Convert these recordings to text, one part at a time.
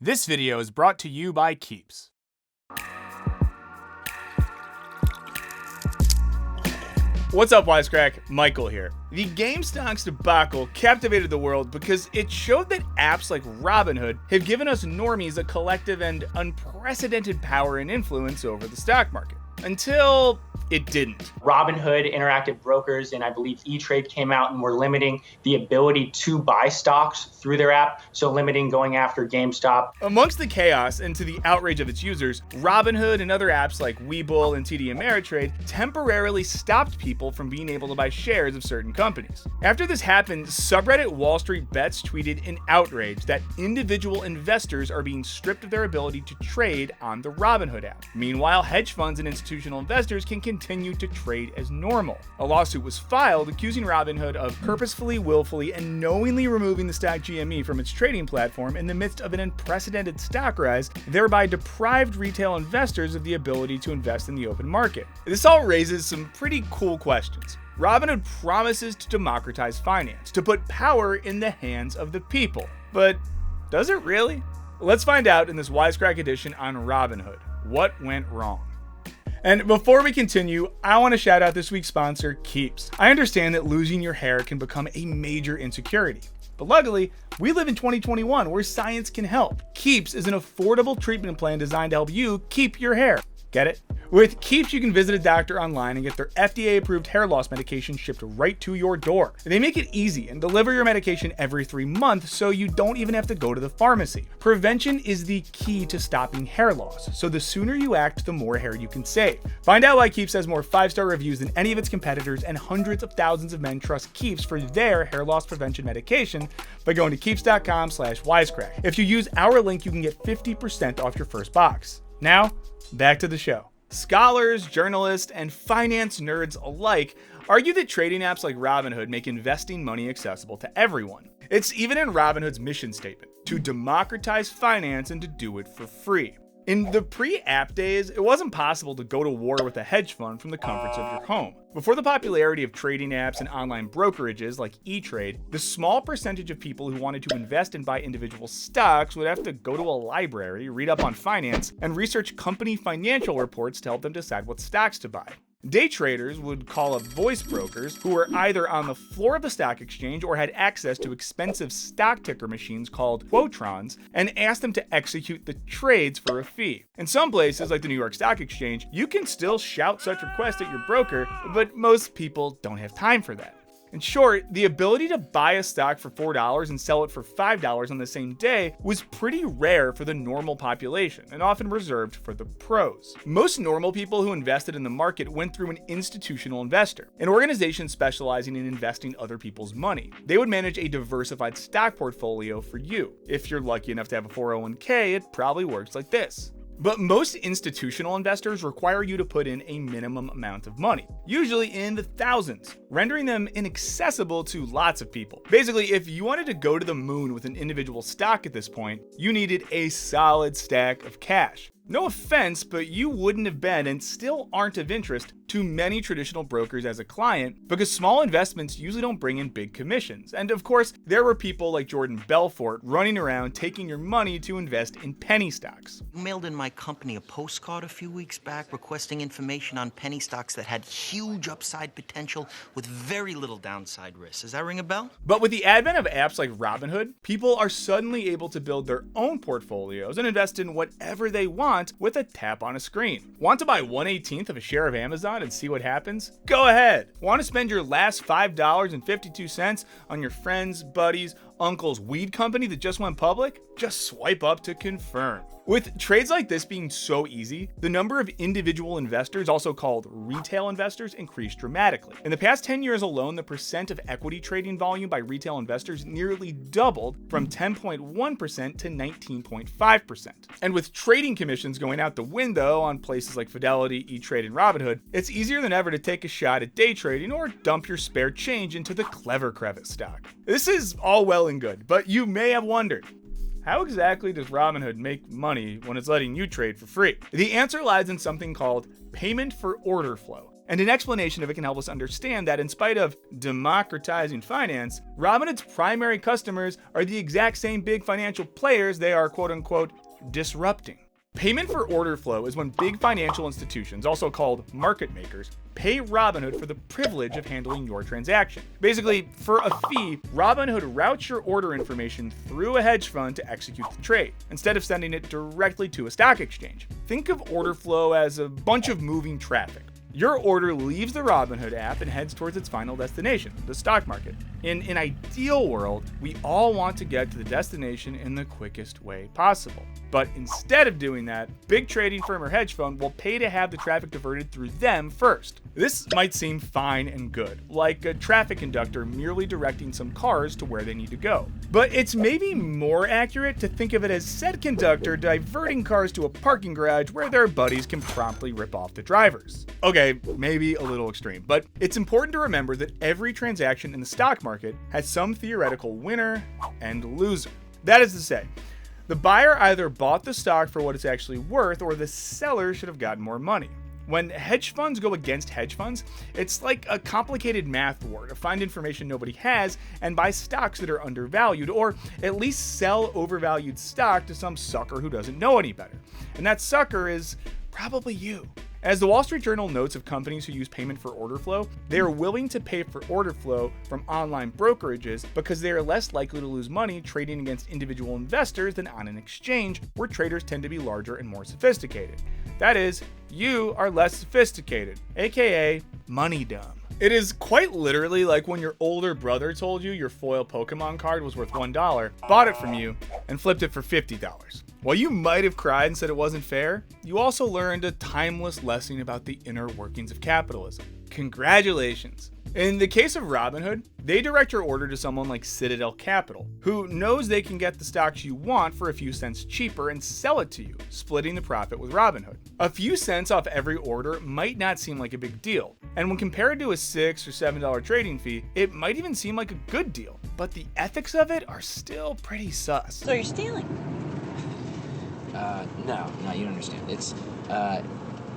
This video is brought to you by Keeps. What's up, Wisecrack? Michael here. The GameStop debacle captivated the world because it showed that apps like Robinhood have given us normies a collective and unprecedented power and influence over the stock market. Until it didn't. Robinhood, Interactive Brokers, and I believe E-Trade came out and were limiting the ability to buy stocks through their app, so limiting going after GameStop. Amongst the chaos and to the outrage of its users, Robinhood and other apps like Webull and TD Ameritrade temporarily stopped people from being able to buy shares of certain companies. After this happened, subreddit Wall Street Bets tweeted in outrage that individual investors are being stripped of their ability to trade on the Robinhood app. Meanwhile, hedge funds and institutional investors can continue to trade as normal. A lawsuit was filed accusing Robinhood of purposefully, willfully, and knowingly removing the stock GME from its trading platform in the midst of an unprecedented stock rise, thereby deprived retail investors of the ability to invest in the open market. This all raises some pretty cool questions. Robinhood promises to democratize finance, to put power in the hands of the people. But does it really? Let's find out in this Wisecrack Edition on Robinhood. What went wrong? And before we continue, I want to shout out this week's sponsor, Keeps. I understand that losing your hair can become a major insecurity. But luckily, we live in 2021 where science can help. Keeps is an affordable treatment plan designed to help you keep your hair. Get it? With Keeps, you can visit a doctor online and get their FDA-approved hair loss medication shipped right to your door. They make it easy and deliver your medication every 3 months, so you don't even have to go to the pharmacy. Prevention is the key to stopping hair loss, so the sooner you act, the more hair you can save. Find out why Keeps has more 5-star reviews than any of its competitors, and hundreds of thousands of men trust Keeps for their hair loss prevention medication by going to keeps.com/wisecrack. If you use our link, you can get 50% off your first box. Now, back to the show. Scholars, journalists, and finance nerds alike argue that trading apps like Robinhood make investing money accessible to everyone. It's even in Robinhood's mission statement, to democratize finance and to do it for free. In the pre-app days, it wasn't possible to go to war with a hedge fund from the comforts of your home. Before the popularity of trading apps and online brokerages like E-Trade, the small percentage of people who wanted to invest and buy individual stocks would have to go to a library, read up on finance, and research company financial reports to help them decide what stocks to buy. Day traders would call up voice brokers who were either on the floor of the stock exchange or had access to expensive stock ticker machines called quotrons and ask them to execute the trades for a fee. In some places, like the New York Stock Exchange, you can still shout such requests at your broker, but most people don't have time for that. In short, the ability to buy a stock for $4 and sell it for $5 on the same day was pretty rare for the normal population and often reserved for the pros. Most normal people who invested in the market went through an institutional investor, an organization specializing in investing other people's money. They would manage a diversified stock portfolio for you. If you're lucky enough to have a 401k, it probably works like this. But most institutional investors require you to put in a minimum amount of money, usually in the thousands, rendering them inaccessible to lots of people. Basically, if you wanted to go to the moon with an individual stock at this point, you needed a solid stack of cash. No offense, but you wouldn't have been and still aren't of interest to many traditional brokers as a client because small investments usually don't bring in big commissions. And of course, there were people like Jordan Belfort running around taking your money to invest in penny stocks. You mailed in my company a postcard a few weeks back requesting information on penny stocks that had huge upside potential with very little downside risk. Does that ring a bell? But with the advent of apps like Robinhood, people are suddenly able to build their own portfolios and invest in whatever they want with a tap on a screen. Want to buy 1/18 of a share of Amazon and see what happens? Go ahead. Want to spend your last $5.52 on your friend's, buddy's, uncle's weed company that just went public? Just swipe up to confirm. With trades like this being so easy, the number of individual investors, also called retail investors, increased dramatically. In the past 10 years alone, the percent of equity trading volume by retail investors nearly doubled from 10.1% to 19.5%. And with trading commissions going out the window on places like Fidelity, E-Trade, and Robinhood, it's easier than ever to take a shot at day trading or dump your spare change into the clever crevice stock. This is all well and good, but you may have wondered, how exactly does Robinhood make money when it's letting you trade for free? The answer lies in something called payment for order flow. And an explanation of it can help us understand that in spite of democratizing finance, Robinhood's primary customers are the exact same big financial players they are quote-unquote disrupting. Payment for order flow is when big financial institutions, also called market makers, pay Robinhood for the privilege of handling your transaction. Basically, for a fee, Robinhood routes your order information through a hedge fund to execute the trade, instead of sending it directly to a stock exchange. Think of order flow as a bunch of moving traffic. Your order leaves the Robinhood app and heads towards its final destination, the stock market. In an ideal world, we all want to get to the destination in the quickest way possible. But instead of doing that, big trading firm or hedge fund will pay to have the traffic diverted through them first. This might seem fine and good, like a traffic conductor merely directing some cars to where they need to go. But it's maybe more accurate to think of it as said conductor diverting cars to a parking garage where their buddies can promptly rip off the drivers. Okay, maybe a little extreme, but it's important to remember that every transaction in the stock market has some theoretical winner and loser. That is to say, the buyer either bought the stock for what it's actually worth, or the seller should have gotten more money. When hedge funds go against hedge funds, it's like a complicated math war to find information nobody has and buy stocks that are undervalued, or at least sell overvalued stock to some sucker who doesn't know any better. And that sucker is probably you. As the Wall Street Journal notes of companies who use payment for order flow, they are willing to pay for order flow from online brokerages because they are less likely to lose money trading against individual investors than on an exchange where traders tend to be larger and more sophisticated. That is, you are less sophisticated, aka money dumb. It is quite literally like when your older brother told you your foil Pokemon card was worth $1, bought it from you, and flipped it for $50. While you might have cried and said it wasn't fair, you also learned a timeless lesson about the inner workings of capitalism. Congratulations! In the case of Robinhood, they direct your order to someone like Citadel Capital, who knows they can get the stocks you want for a few cents cheaper and sell it to you, splitting the profit with Robinhood. A few cents off every order might not seem like a big deal, and when compared to a $6 or $7 trading fee, it might even seem like a good deal, but the ethics of it are still pretty sus. So you're stealing? No, you don't understand.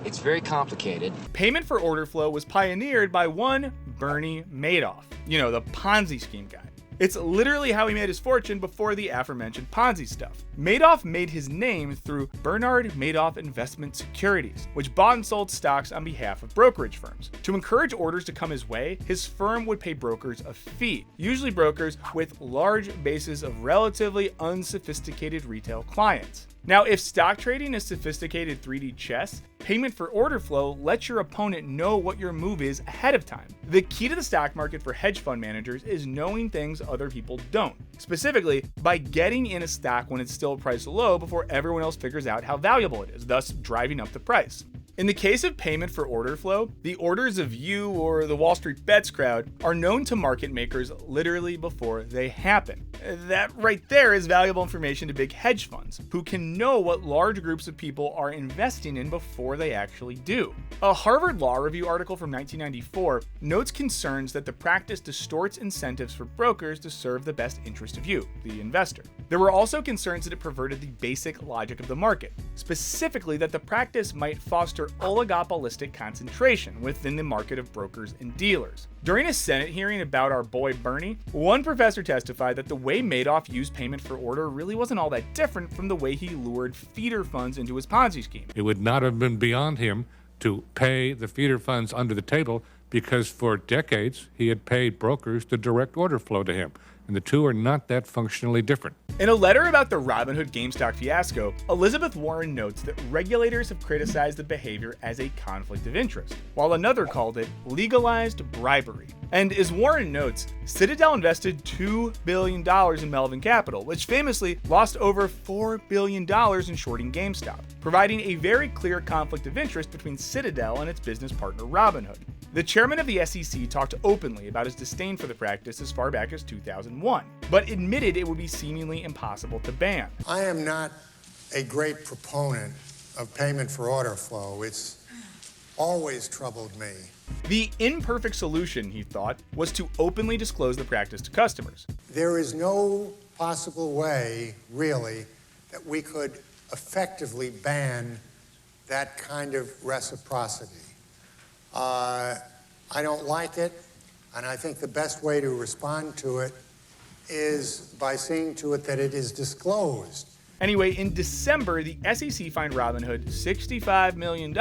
It's very complicated. Payment for order flow was pioneered by one Bernie Madoff. You know, the Ponzi scheme guy. It's literally how he made his fortune before the aforementioned Ponzi stuff. Madoff made his name through Bernard Madoff Investment Securities, which bought and sold stocks on behalf of brokerage firms. To encourage orders to come his way, his firm would pay brokers a fee, usually brokers with large bases of relatively unsophisticated retail clients. Now, if stock trading is sophisticated 3D chess, payment for order flow lets your opponent know what your move is ahead of time. The key to the stock market for hedge fund managers is knowing things other people don't. Specifically, by getting in a stock when it's still priced low before everyone else figures out how valuable it is, thus driving up the price. In the case of payment for order flow, the orders of you or the Wall Street Bets crowd are known to market makers literally before they happen. That right there is valuable information to big hedge funds, who can know what large groups of people are investing in before they actually do. A Harvard Law Review article from 1994 notes concerns that the practice distorts incentives for brokers to serve the best interest of you, the investor. There were also concerns that it perverted the basic logic of the market, specifically that the practice might foster oligopolistic concentration within the market of brokers and dealers. During a Senate hearing about our boy Bernie, one professor testified that the way Madoff used payment for order really wasn't all that different from the way he lured feeder funds into his Ponzi scheme. It would not have been beyond him to pay the feeder funds under the table because for decades he had paid brokers to direct order flow to him, and the two are not that functionally different. In a letter about the Robinhood GameStop fiasco, Elizabeth Warren notes that regulators have criticized the behavior as a conflict of interest, while another called it legalized bribery. And as Warren notes, Citadel invested $2 billion in Melvin Capital, which famously lost over $4 billion in shorting GameStop, providing a very clear conflict of interest between Citadel and its business partner Robinhood. The chairman of the SEC talked openly about his disdain for the practice as far back as 2001, but admitted it would be seemingly impossible to ban. I am not a great proponent of payment for order flow. It's always troubled me. The imperfect solution, he thought, was to openly disclose the practice to customers. There is no possible way, really, that we could effectively ban that kind of reciprocity. I don't like it, and I think the best way to respond to it is by seeing to it that it is disclosed. Anyway, in December, the SEC fined Robinhood $65 million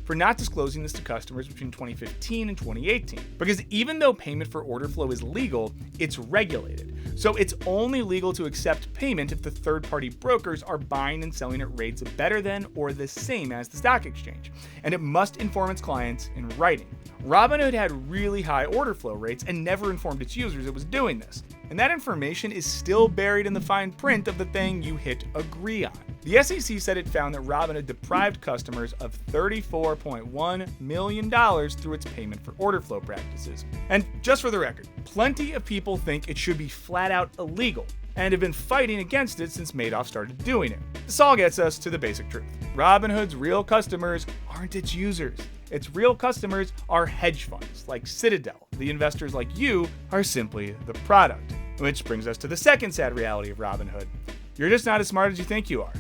for not disclosing this to customers between 2015 and 2018. Because even though payment for order flow is legal, it's regulated. So it's only legal to accept payment if the third-party brokers are buying and selling at rates better than or the same as the stock exchange. And it must inform its clients in writing. Robinhood had really high order flow rates and never informed its users it was doing this. And that information is still buried in the fine print of the thing you hit agree on. The SEC said it found that Robinhood deprived customers of $34.1 million through its payment for order flow practices. And just for the record, plenty of people think it should be flat out illegal and have been fighting against it since Madoff started doing it. This all gets us to the basic truth. Robinhood's real customers aren't its users. Its real customers are hedge funds like Citadel. The investors like you are simply the product. Which brings us to the second sad reality of Robinhood. You're just not as smart as you think you are.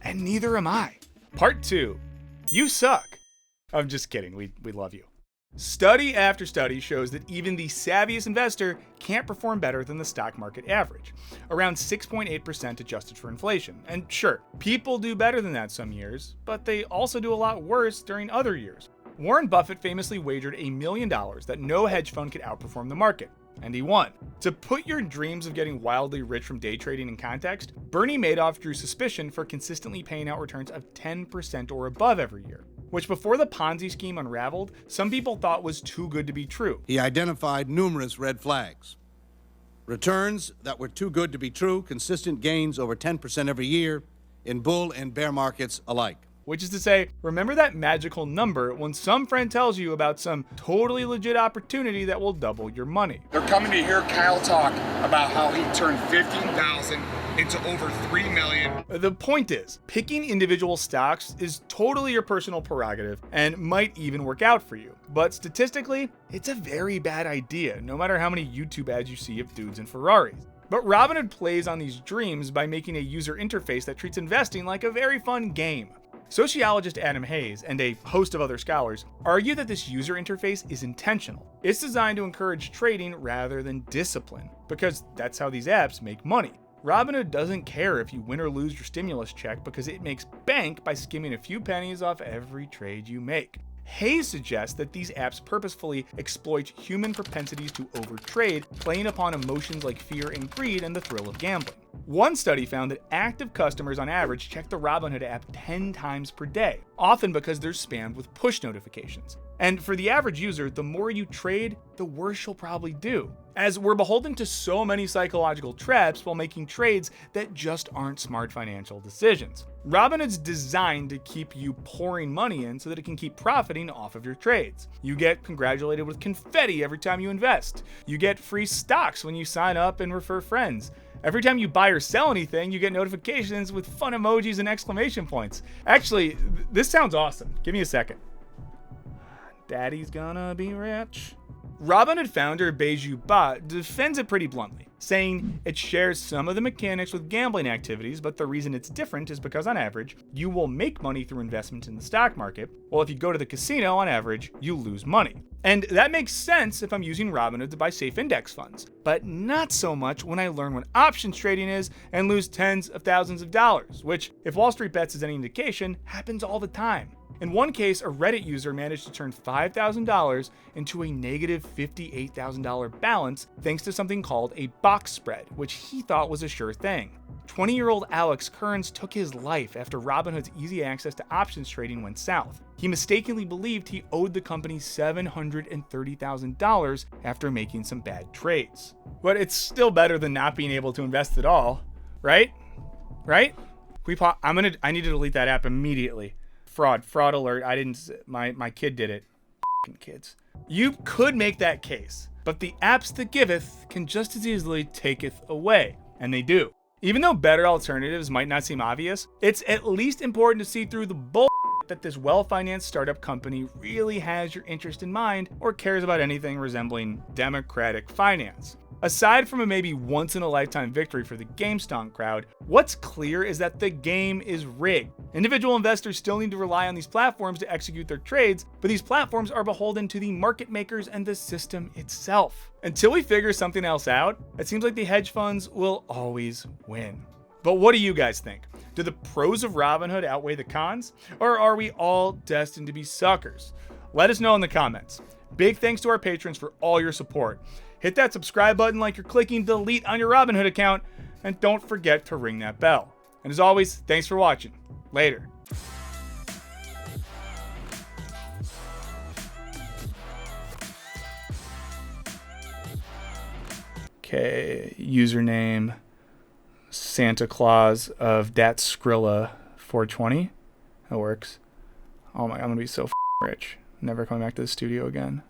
And neither am I. Part 2. You suck. I'm just kidding. We love you. Study after study shows that even the savviest investor can't perform better than the stock market average, around 6.8% adjusted for inflation. And sure, people do better than that some years, but they also do a lot worse during other years. Warren Buffett famously wagered $1 million that no hedge fund could outperform the market, and he won. To put your dreams of getting wildly rich from day trading in context, Bernie Madoff drew suspicion for consistently paying out returns of 10% or above every year, which before the Ponzi scheme unraveled, some people thought was too good to be true. He identified numerous red flags. Returns that were too good to be true, consistent gains over 10% every year in bull and bear markets alike. Which is to say, remember that magical number when some friend tells you about some totally legit opportunity that will double your money. They're coming to hear Kyle talk about how he turned 15,000 into over 3 million. The point is, picking individual stocks is totally your personal prerogative and might even work out for you. But statistically, it's a very bad idea, no matter how many YouTube ads you see of dudes in Ferraris. But Robinhood plays on these dreams by making a user interface that treats investing like a very fun game. Sociologist Adam Hayes and a host of other scholars argue that this user interface is intentional. It's designed to encourage trading rather than discipline, because that's how these apps make money. Robinhood doesn't care if you win or lose your stimulus check because it makes bank by skimming a few pennies off every trade you make. Hayes suggests that these apps purposefully exploit human propensities to overtrade, playing upon emotions like fear and greed and the thrill of gambling. One study found that active customers on average check the Robinhood app 10 times per day, often because they're spammed with push notifications. And for the average user, the more you trade, the worse you'll probably do, as we're beholden to so many psychological traps while making trades that just aren't smart financial decisions. Robinhood's designed to keep you pouring money in so that it can keep profiting off of your trades. You get congratulated with confetti every time you invest. You get free stocks when you sign up and refer friends. Every time you buy or sell anything, you get notifications with fun emojis and exclamation points. Actually, this sounds awesome. Give me a second. Daddy's gonna be rich. Robinhood founder Baiju Ba defends it pretty bluntly, saying it shares some of the mechanics with gambling activities, but the reason it's different is because on average, you will make money through investment in the stock market, while if you go to the casino, on average, you lose money. And that makes sense if I'm using Robinhood to buy safe index funds, but not so much when I learn what options trading is and lose tens of thousands of dollars, which, if Wall Street Bets is any indication, happens all the time. In one case, a Reddit user managed to turn $5,000 into a negative $58,000 balance thanks to something called a box spread, which he thought was a sure thing. 20-year-old Alex Kearns took his life after Robinhood's easy access to options trading went south. He mistakenly believed he owed the company $730,000 after making some bad trades. But it's still better than not being able to invest at all, right? Right? I need to delete that app immediately. Fraud alert. My kid did it. F***ing kids. You could make that case, but the apps that giveth can just as easily taketh away, and they do. Even though better alternatives might not seem obvious, it's at least important to see through the bull that this well-financed startup company really has your interest in mind or cares about anything resembling democratic finance. Aside from a maybe once-in-a-lifetime victory for the GameStop crowd, what's clear is that the game is rigged. Individual investors still need to rely on these platforms to execute their trades, but these platforms are beholden to the market makers and the system itself. Until we figure something else out, it seems like the hedge funds will always win. But what do you guys think? Do the pros of Robinhood outweigh the cons? Or are we all destined to be suckers? Let us know in the comments. Big thanks to our patrons for all your support. Hit that subscribe button like you're clicking delete on your Robinhood account, and don't forget to ring that bell. And as always, thanks for watching. Later. Okay, username Santa Claus of Dat Skrilla 420. That works. Oh my, I'm gonna be so rich. Never coming back to the studio again.